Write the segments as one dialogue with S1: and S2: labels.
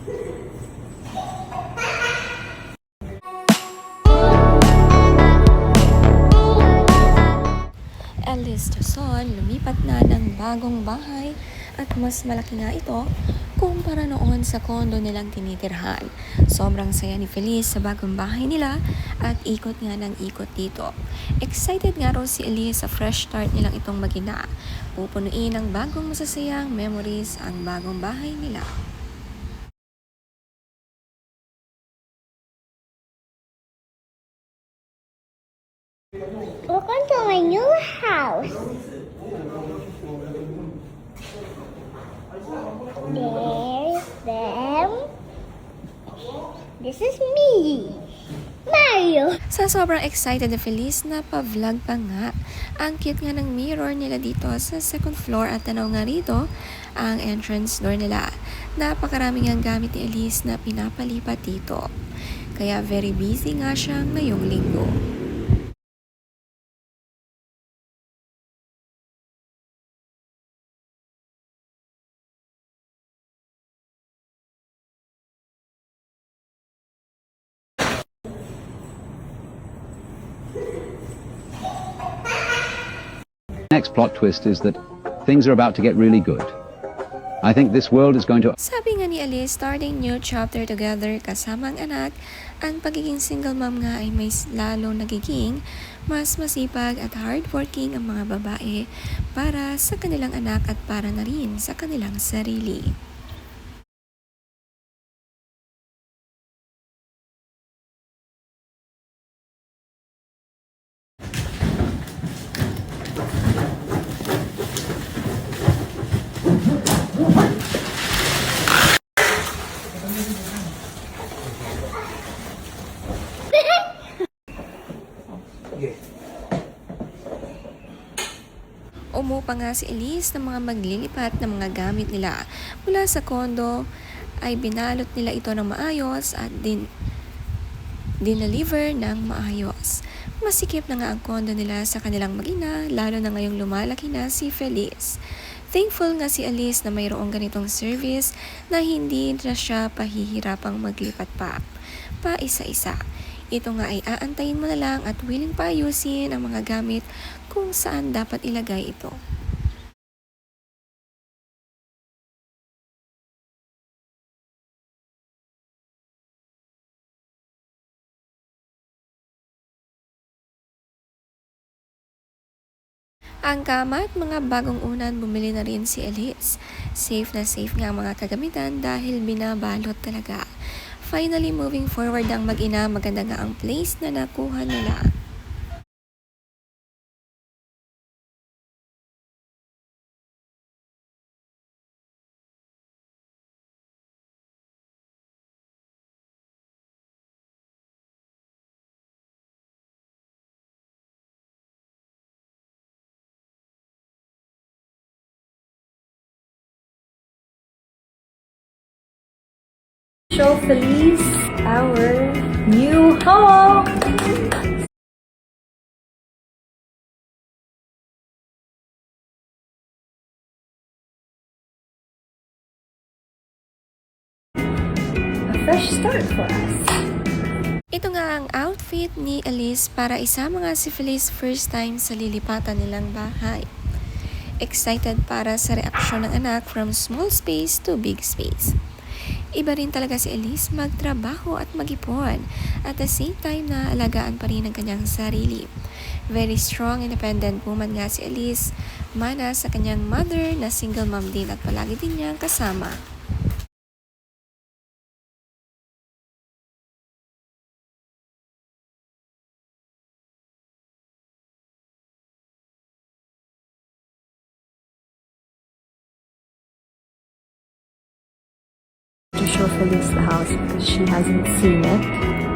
S1: Alice Tuson lumipat na ng bagong bahay at mas malaki nga ito kumpara noon sa kondo nilang tinitirhan. Sobrang saya ni Feliz sa bagong bahay nila at ikot nga ng ikot dito. Excited nga raw si Alice sa fresh start nilang itong mag-ina. Pupunuin ng bagong masasayang memories ang bagong bahay nila.
S2: Welcome to my new house. There's them. This is me, Mario.
S1: Sa sobrang excited na Feliz, napavlog pa nga. Ang cute nga ng mirror nila dito sa second floor at tanaw nga rito ang entrance door nila. Napakarami nga gamit ni Alice na pinapalipat dito. Kaya very busy nga siya ngayong linggo.
S3: Next plot twist is that things are about to get really good. I think this world is going to...
S1: Sabi nga ni Alice, starting new chapter together kasama ang anak, ang pagiging single mom nga ay may lalo nagiging mas masipag at hardworking ang mga babae para sa kanilang anak at para na rin sa kanilang sarili. Umupa nga si Elise ng mga maglilipat ng mga gamit nila mula sa kondo ay binalot nila ito ng maayos at dineliver ng maayos. Masikip na nga ang kondo nila sa kanilang mag-ina lalo na ngayong lumalaki na si Feliz. Thankful nga si Alice na mayroong ganitong service na hindi na siya pahihirapang maglipat pa isa-isa. Ito nga ay aantayin mo na lang at willing pa ayusin ang mga gamit kung saan dapat ilagay ito. Ang kama at mga bagong unan bumili na rin si Alice. Safe na safe nga ang mga kagamitan dahil binabalot talaga. Finally moving forward ang mag-ina, maganda nga ang place na nakuha nila.
S4: Show Feliz our new home! A fresh start for us.
S1: Ito nga ang outfit ni Alice para isama nga si Feliz first time sa lilipatan nilang bahay. Excited para sa reaksyon ng anak from small space to big space. Iba rin talaga si Alice magtrabaho at mag-ipon at the same time na alagaan pa rin ang kanyang sarili. Very strong, independent woman nga si Alice, mana sa kanyang mother na single mom din at palagi din niyang kasama.
S4: To show Feliz the house because she hasn't seen it.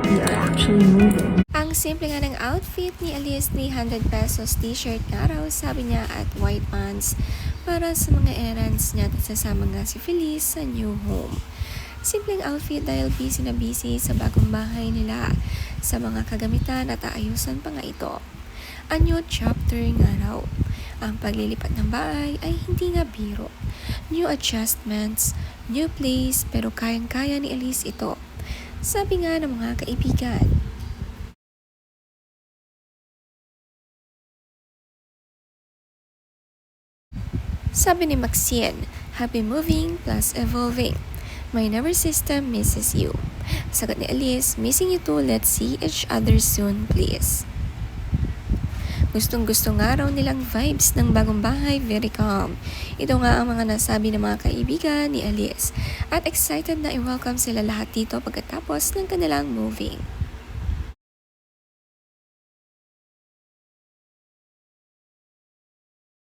S4: We are actually moving.
S1: Ang simple nga ng outfit ni Alice, 300 pesos t-shirt nga raw, sabi niya, at white pants para sa mga errands niya at sasama nga si Feliz sa new home. Simpleng outfit dahil busy na busy sa bagong bahay nila sa mga kagamitan at aayusan pa nga ito. A new chapter nga raw. Ang paglilipat ng bahay ay hindi nga biro. New adjustments, New place pero kayang-kaya ni Elise ito. Sabi nga ng mga kaibigan. Sabi ni Maxine, happy moving plus evolving. My nervous system misses you. Sagot ni Elise, missing you too, let's see each other soon please. Gustong-gusto nga raw nilang vibes ng bagong bahay, very calm. Ito nga ang mga nasabi ng mga kaibigan ni Elise. At excited na i-welcome sila lahat dito pagkatapos ng kanilang moving.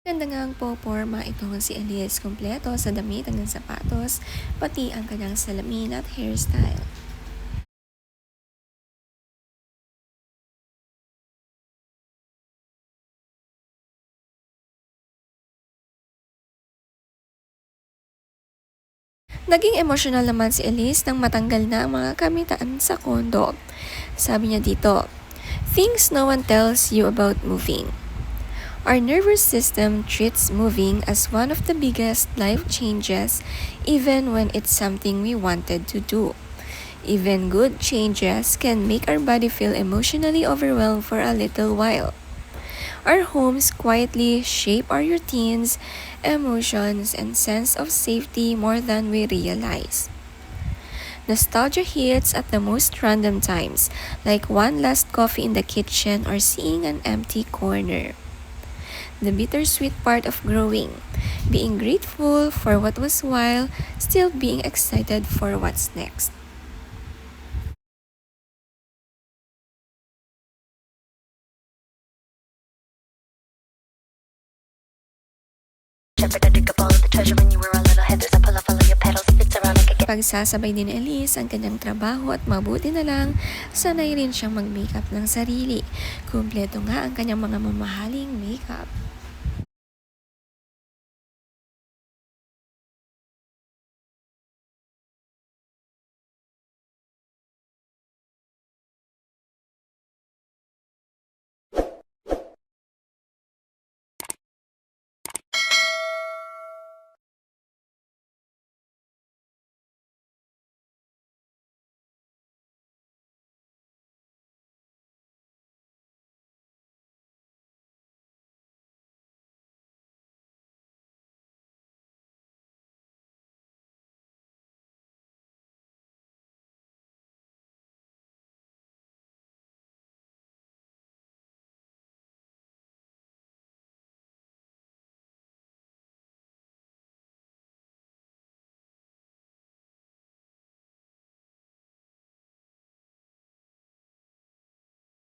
S1: Ganda nga ang poporma itong si Elise, kompleto sa damit hanggang sapatos, pati ang kanyang salamin at hairstyle. Naging emotional naman si Elise nang matanggal na ang mga kamitaan sa kondo. Sabi niya dito, things no one tells you about moving. Our nervous system treats moving as one of the biggest life changes, even when it's something we wanted to do. Even good changes can make our body feel emotionally overwhelmed for a little while. Our homes quietly shape our routines, emotions, and sense of safety more than we realize. Nostalgia hits at the most random times, like one last coffee in the kitchen or seeing an empty corner. The bittersweet part of growing, being grateful for what was while still being excited for what's next. Pagsasabay din ni Elise ang kanyang trabaho at mabuti na lang, sanay rin siyang mag-makeup ng sarili. Kumpleto nga ang kanyang mga mamahaling makeup.